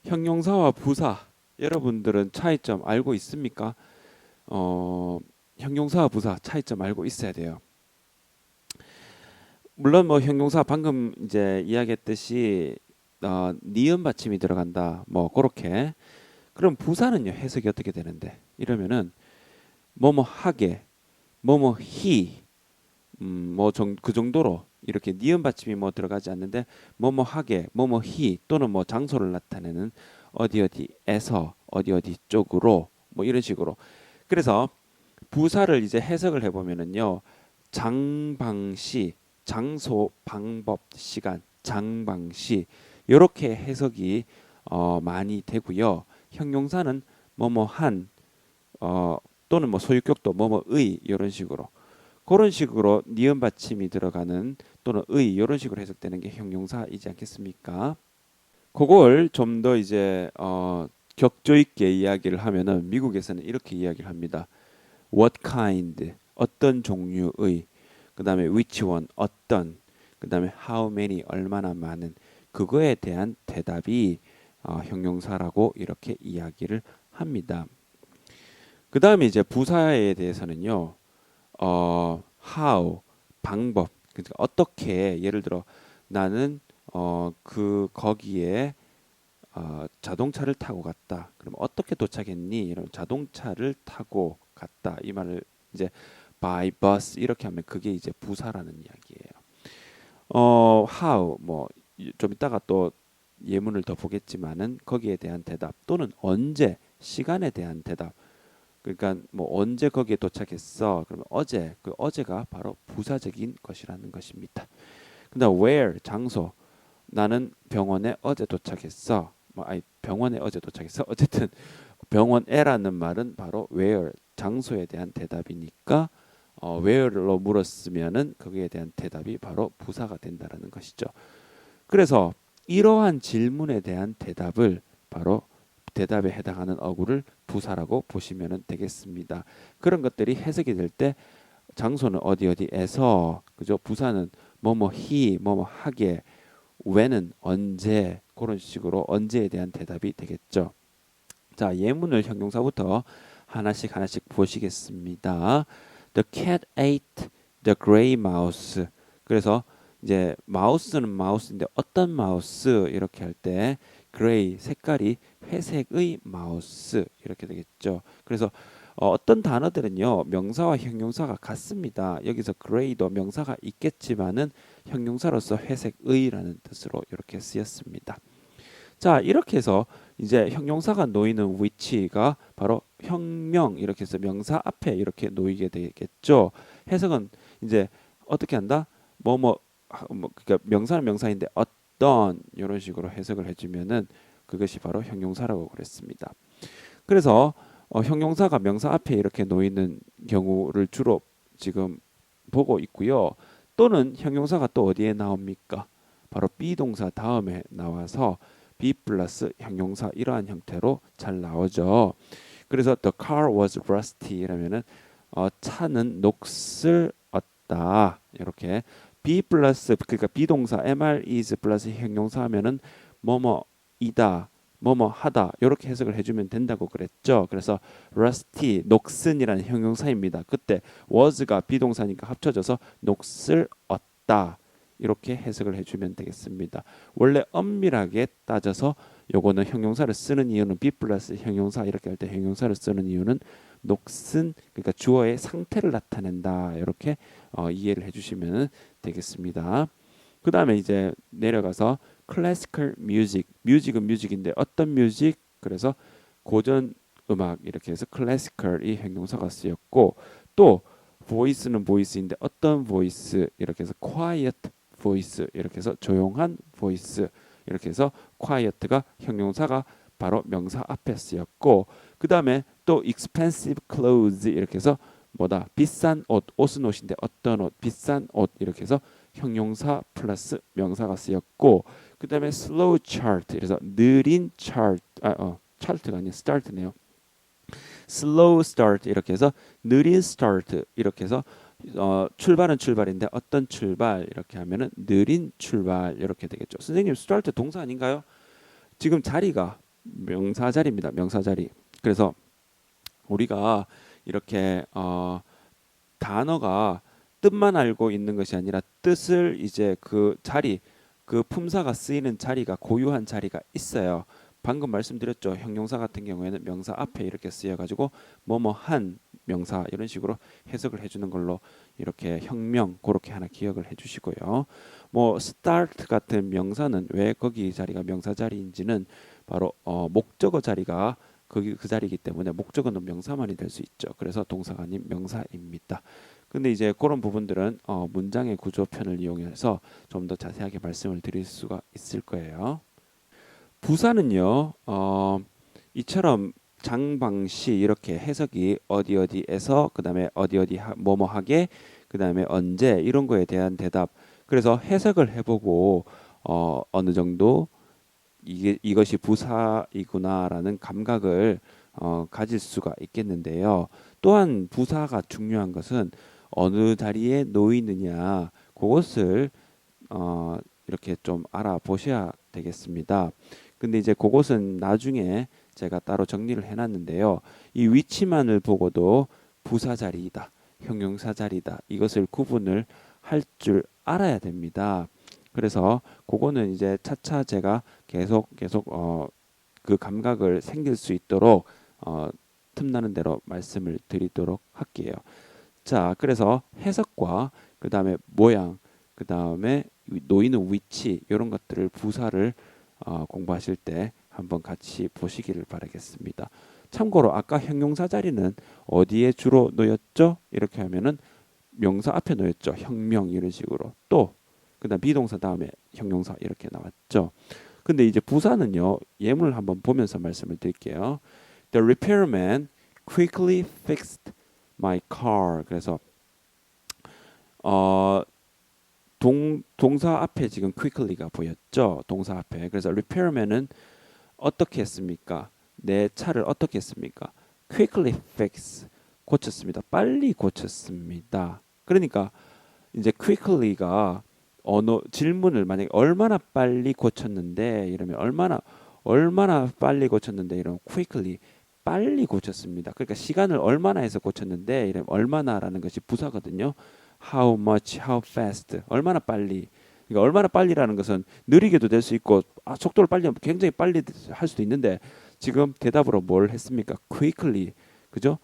형용사와 부사 여러분들은 차이점 알고 있습니까? 형용사와 부사 차이점 알고 있어야 돼요. 물론 뭐 형용사 방금 이제 이야기했듯이 니은 받침이 들어간다. 뭐 그렇게. 그럼 부사는요 해석이 어떻게 되는데? 이러면은 뭐뭐 하게, 뭐뭐 히, 그 정도로 이렇게 니은 받침이 뭐 들어가지 않는데 뭐뭐 하게, 뭐뭐 히 또는 뭐 장소를 나타내는 어디 어디에서 어디 어디 쪽으로 뭐 이런 식으로. 그래서 부사를 이제 해석을 해보면은요 장방시, 장소, 방법, 시간, 장방시 이렇게 해석이 많이 되고요. 형용사는 뭐뭐한 또는 뭐 소유격도 뭐뭐의 이런 식으로 그런 식으로 니은 받침이 들어가는 또는 의 이런 식으로 해석되는 게 형용사이지 않겠습니까? 그걸 좀 더 이제 격조 있게 이야기를 하면은 미국에서는 이렇게 이야기를 합니다. What kind 어떤 종류의 그다음에 which one 어떤 그다음에 how many 얼마나 많은 그거에 대한 대답이 형용사라고 이렇게 이야기를 합니다. 그다음에 이제 부사에 대해서는요. how 방법 그러니까 어떻게 예를 들어 나는 그 거기에 자동차를 타고 갔다. 그럼 어떻게 도착했니? 이런 자동차를 타고 갔다. 이 말을 이제 by bus 이렇게 하면 그게 이제 부사라는 이야기예요. how 뭐 좀 이따가 또 예문을 더 보겠지만은 거기에 대한 대답 또는 언제 시간에 대한 대답. 그러니까 뭐 언제 거기에 도착했어? 그러면 어제 그 어제가 바로 부사적인 것이라는 것입니다. 그다음 where 장소 나는 병원에 어제 도착했어. 뭐 아니 병원에 어제 도착했어. 어쨌든 병원에라는 말은 바로 where 장소에 대한 대답이니까 where로 물었으면은 거기에 대한 대답이 바로 부사가 된다라는 것이죠. 그래서 이러한 질문에 대한 대답을 바로 대답에 해당하는 어구를 부사라고 보시면 되겠습니다. 그런 것들이 해석이 될 때 장소는 어디 어디에서 그죠? 부사는 뭐뭐 히 뭐뭐 하게 when은 언제 그런 식으로 언제에 대한 대답이 되겠죠. 자, 예문을 형용사부터 하나씩 하나씩 보시겠습니다. The cat ate the gray mouse. 그래서 이제 마우스는 마우스인데 어떤 마우스 이렇게 할 때 gray 색깔이 회색의 마우스 이렇게 되겠죠. 그래서 어떤 단어들은요 명사와 형용사가 같습니다. 여기서 gray도 명사가 있겠지만은 형용사로서 회색의라는 뜻으로 이렇게 쓰였습니다. 자, 이렇게 해서 이제 형용사가 놓이는 위치가 바로 형명 이렇게 해서 명사 앞에 이렇게 놓이게 되겠죠. 해석은 이제 어떻게 한다? 그러니까 명사는 명사인데 어떤 이런 식으로 해석을 해주면은 그것이 바로 형용사라고 그랬습니다. 그래서 형용사가 명사 앞에 이렇게 놓이는 경우를 주로 지금 보고 있고요. 또는 형용사가 또 어디에 나옵니까? 바로 비동사 다음에 나와서 be 플러스 형용사 이러한 형태로 잘 나오죠. 그래서 the car was rusty 이라면은 차는 녹슬 얻다 이렇게 be 플러스 그러니까 비동사 mr is 플러스 형용사 하면은 뭐뭐이다 뭐뭐 하다 이렇게 해석을 해주면 된다고 그랬죠. 그래서 rusty 녹슨이라는 형용사입니다. 그때 was가 비동사니까 합쳐져서 녹슬 얻다 이렇게 해석을 해주면 되겠습니다. 원래 엄밀하게 따져서 요거는 형용사를 쓰는 이유는 be 플러스 형용사 이렇게 할 때 형용사를 쓰는 이유는 녹슨 그러니까 주어의 상태를 나타낸다 이렇게 이해를 해주시면 되겠습니다. 그 다음에 이제 내려가서 classical music, 뮤직은 뮤직인데 어떤 뮤직? 그래서 고전 음악 이렇게 해서 classical이 형용사가 쓰였고 또 voice는 voice인데 어떤 voice 이렇게 해서 quiet voice 이렇게 해서 조용한 voice 이렇게 해서 quiet가 형용사가 바로 명사 앞에 쓰였고 그 다음에 또 expensive clothes 이렇게 해서 뭐다 비싼 옷 옷은 옷인데 어떤 옷 비싼 옷 이렇게 해서 형용사 플러스 명사가 쓰였고 그 다음에 slow chart 그래서 느린 chart chart가 아니라 start네요. slow start 이렇게 해서 느린 start 이렇게 해서 출발은 출발인데 어떤 출발 이렇게 하면은 느린 출발 이렇게 되겠죠. 선생님 start 동사 아닌가요? 지금 자리가 명사자리입니다. 명사자리. 그래서 우리가 이렇게 단어가 뜻만 알고 있는 것이 아니라 뜻을 이제 그 자리, 그 품사가 쓰이는 자리가 고유한 자리가 있어요. 방금 말씀드렸죠. 형용사 같은 경우에는 명사 앞에 이렇게 쓰여가지고 뭐뭐한 명사 이런 식으로 해석을 해주는 걸로 이렇게 혁명 그렇게 하나 기억을 해주시고요. 뭐 start 같은 명사는 왜 거기 자리가 명사 자리인지는 바로 목적어 자리가 거기 그 자리이기 때문에 목적어는 명사만이 될 수 있죠. 그래서 동사가 아닌 명사입니다. 근데 이제 그런 부분들은 문장의 구조편을 이용해서 좀 더 자세하게 말씀을 드릴 수가 있을 거예요. 부사는요, 이처럼 장방시 이렇게 해석이 어디 어디에서 그다음에 어디 어디 뭐뭐 하게 그다음에 언제 이런 거에 대한 대답. 그래서 해석을 해보고 어느 정도 이것이 부사이구나라는 감각을 가질 수가 있겠는데요. 또한 부사가 중요한 것은 어느 자리에 놓이느냐 그것을 이렇게 좀 알아보셔야 되겠습니다. 근데 이제 그것은 나중에 제가 따로 정리를 해놨는데요. 이 위치만을 보고도 부사 자리이다, 형용사 자리다 이것을 구분을 할 줄 알아야 됩니다. 그래서 그거는 이제 차차 제가 계속 그 감각을 생길 수 있도록 틈나는 대로 말씀을 드리도록 할게요. 자, 그래서 해석과 그 다음에 모양, 그 다음에 놓이는 위치 이런 것들을 부사를 공부하실 때 한번 같이 보시기를 바라겠습니다. 참고로 아까 형용사 자리는 어디에 주로 놓였죠? 이렇게 하면은 명사 앞에 놓였죠. 혁명 이런 식으로. 또 그다음 비동사 다음에 형용사 이렇게 나왔죠. 근데 이제 부사는요. 예문을 한번 보면서 말씀을 드릴게요. The repairman quickly fixed my car. 그래서 동사 앞에 지금 quickly가 보였죠. 동사 앞에. 그래서 repairman은 어떻게 했습니까? 내 차를 어떻게 했습니까? quickly fix 고쳤습니다. 빨리 고쳤습니다. 그러니까 이제 quickly가 질문을 만약에 얼마나 빨리 고쳤는데 이러면 얼마나 빨리 고쳤는데 이러면 quickly 빨리 고쳤습니다. 그러니까 시간을 얼마나 해서 고쳤는데 이러면 얼마나라는 것이 부사거든요. How much, how fast, 얼마나 빨리. 그러니까 얼마나 빨리라는 것은 느리게도 될 수 있고 속도를 빨리 굉장히 빨리 할 수도 있는데 지금 대답으로 뭘 했습니까? quickly, 그죠?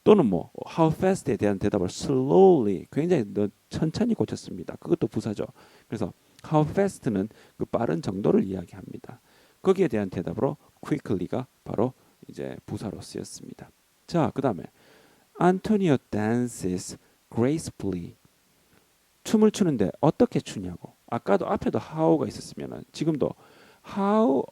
또는 뭐 how fast에 대한 대답을 slowly, 굉장히 천천히 고쳤습니다. 그것도 부사죠. 그래서 how fast는 그 빠른 정도를 이야기합니다. 거기에 대한 대답으로 quickly가 바로 이제 부사로 쓰였습니다. 자, 그다음에 Antonio dances gracefully. 춤을 추는데 어떻게 추냐고. 아까도 앞에도 how가 있었으면은 지금도 how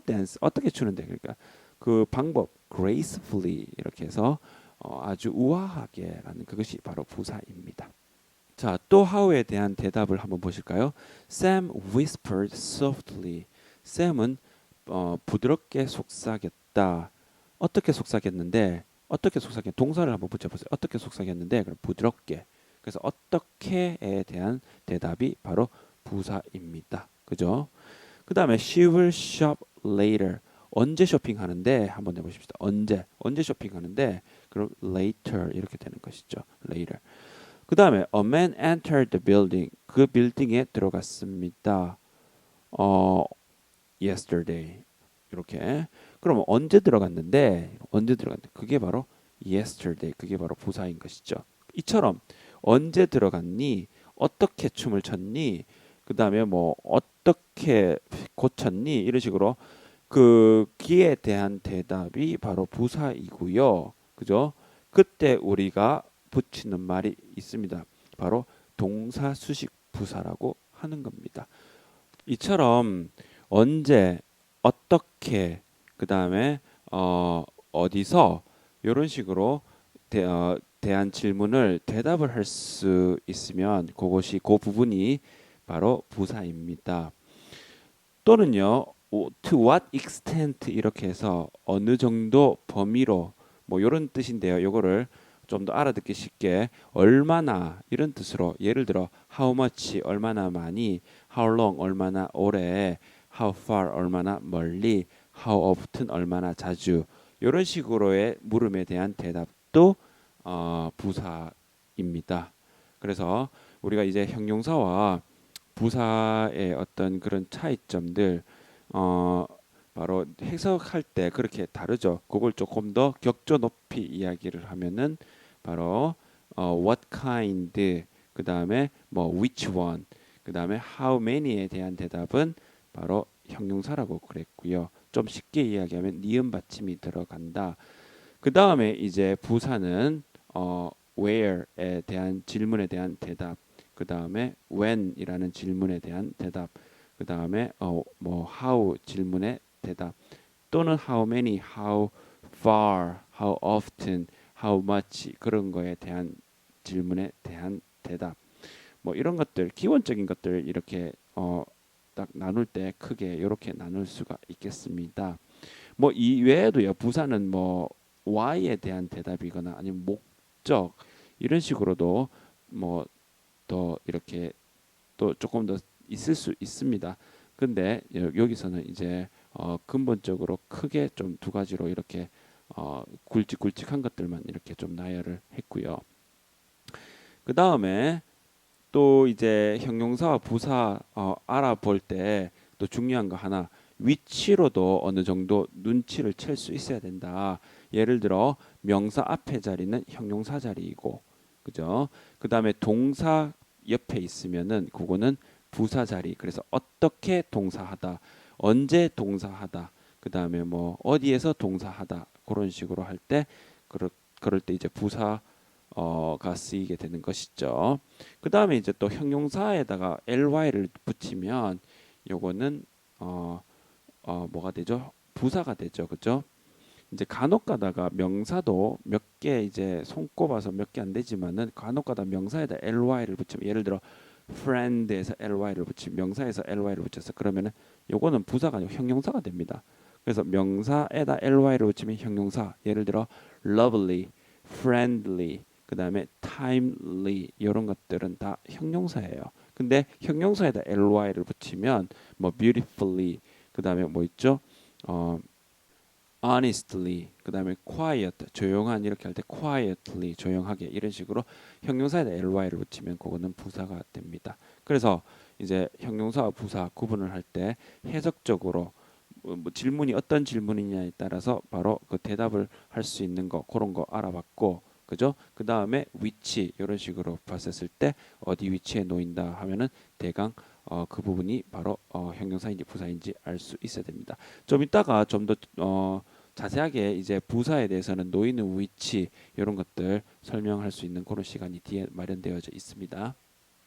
dance 어떻게 추는데 그러니까 그 방법 gracefully 이렇게 해서 아주 우아하게라는 그것이 바로 부사입니다. 자, 또 how에 대한 대답을 한번 보실까요? Sam whispered softly. 샘은 부드럽게 속삭였다. 어떻게 속삭였는데 동사를 한번 붙여보세요. 어떻게 속삭였는데 그럼 부드럽게. 그래서 어떻게에 대한 대답이 바로 부사입니다. 그죠? 그 다음에 she will shop later. 언제 쇼핑하는데 한번 해보십시다. 언제 쇼핑하는데 그럼 later 이렇게 되는 것이죠. later. 그 다음에 a man entered the building. 그 빌딩에 들어갔습니다. yesterday 이렇게. 그럼 언제 들어갔는데 그게 바로 yesterday. 그게 바로 부사인 것이죠. 이처럼 언제 들어갔니? 어떻게 춤을 췄니? 그 다음에 뭐 어떻게 고쳤니? 이런 식으로 그 기에 대한 대답이 바로 부사이고요. 그죠? 그때 우리가 붙이는 말이 있습니다. 바로 동사 수식 부사라고 하는 겁니다. 이처럼 언제, 어떻게, 그 다음에 어디서 이런 식으로 대한 질문을 대답을 할 수 있으면 그것이 그 부분이 바로 부사입니다. 또는요, to what extent 이렇게 해서 어느 정도 범위로 뭐 이런 뜻인데요. 요거를 좀 더 알아듣기 쉽게 얼마나 이런 뜻으로 예를 들어 how much 얼마나 많이, how long 얼마나 오래, how far 얼마나 멀리, how often 얼마나 자주 이런 식으로의 물음에 대한 대답도 부사입니다. 그래서 우리가 이제 형용사와 부사의 어떤 그런 차이점들 어, 바로 해석할 때 그렇게 다르죠. 그걸 조금 더 격조 높이 이야기를 하면은 바로 what kind 그 다음에 뭐 which one 그 다음에 how many에 대한 대답은 바로 형용사라고 그랬고요. 좀 쉽게 이야기하면 니은 받침이 들어간다. 그 다음에 이제 부사는 where에 대한 질문에 대한 대답, 그 다음에 when이라는 질문에 대한 대답, 그 다음에 뭐 how 질문에 대답, 또는 how many, how far, how often, how much 그런 거에 대한 질문에 대한 대답. 뭐 이런 것들 기본적인 것들 이렇게 딱 나눌 때 크게 이렇게 나눌 수가 있겠습니다. 뭐 이 외에도요 부사는 뭐 why에 대한 대답이거나 아니면 목적 이런 식으로도 뭐 더 이렇게 또 조금 더 있을 수 있습니다. 근데 여기서는 이제 근본적으로 크게 좀 두 가지로 이렇게 굵직굵직한 것들만 이렇게 좀 나열을 했고요. 그 다음에 또 이제 형용사와 부사 알아볼 때 또 중요한 거 하나 위치로도 어느 정도 눈치를 챌 수 있어야 된다. 예를 들어 명사 앞에 자리는 형용사 자리이고 그죠? 그 다음에 동사 옆에 있으면은 그거는 부사 자리. 그래서 어떻게 동사하다, 언제 동사하다, 그 다음에 뭐 어디에서 동사하다 그런 식으로 할 때 그럴 때 이제 부사 가 쓰이게 되는 것이죠. 그 다음에 이제 또 형용사에다가 ly를 붙이면 요거는 뭐가 되죠? 부사가 되죠, 그죠? 이제 간혹가다가 명사도 몇 개 이제 손꼽아서 몇 개 안 되지만은 간혹가다 명사에다 ly를 붙이면 예를 들어 friend에서 ly를 붙이면 명사에서 ly를 붙여서 그러면은 요거는 부사가 아니고 형용사가 됩니다. 그래서 명사에다 ly를 붙이면 형용사. 예를 들어 lovely, friendly 그 다음에 timely 이런 것들은 다 형용사예요. 근데 형용사에다 ly를 붙이면 뭐 beautifully 그 다음에 뭐 있죠? honestly 그 다음에 quiet 조용한 이렇게 할 때 quietly 조용하게 이런 식으로 형용사에다 ly를 붙이면 그거는 부사가 됩니다. 그래서 이제 형용사와 부사 구분을 할 때 해석적으로 뭐 질문이 어떤 질문이냐에 따라서 바로 그 대답을 할 수 있는 거 그런 거 알아봤고 그죠? 그 다음에 위치 이런 식으로 봤었을 때 어디 위치에 놓인다 하면은 대강 그 부분이 바로 형용사인지 부사인지 알 수 있어야 됩니다. 좀 이따가 좀 더 자세하게 이제 부사에 대해서는 놓이는 위치 이런 것들 설명할 수 있는 그런 시간이 뒤에 마련되어져 있습니다.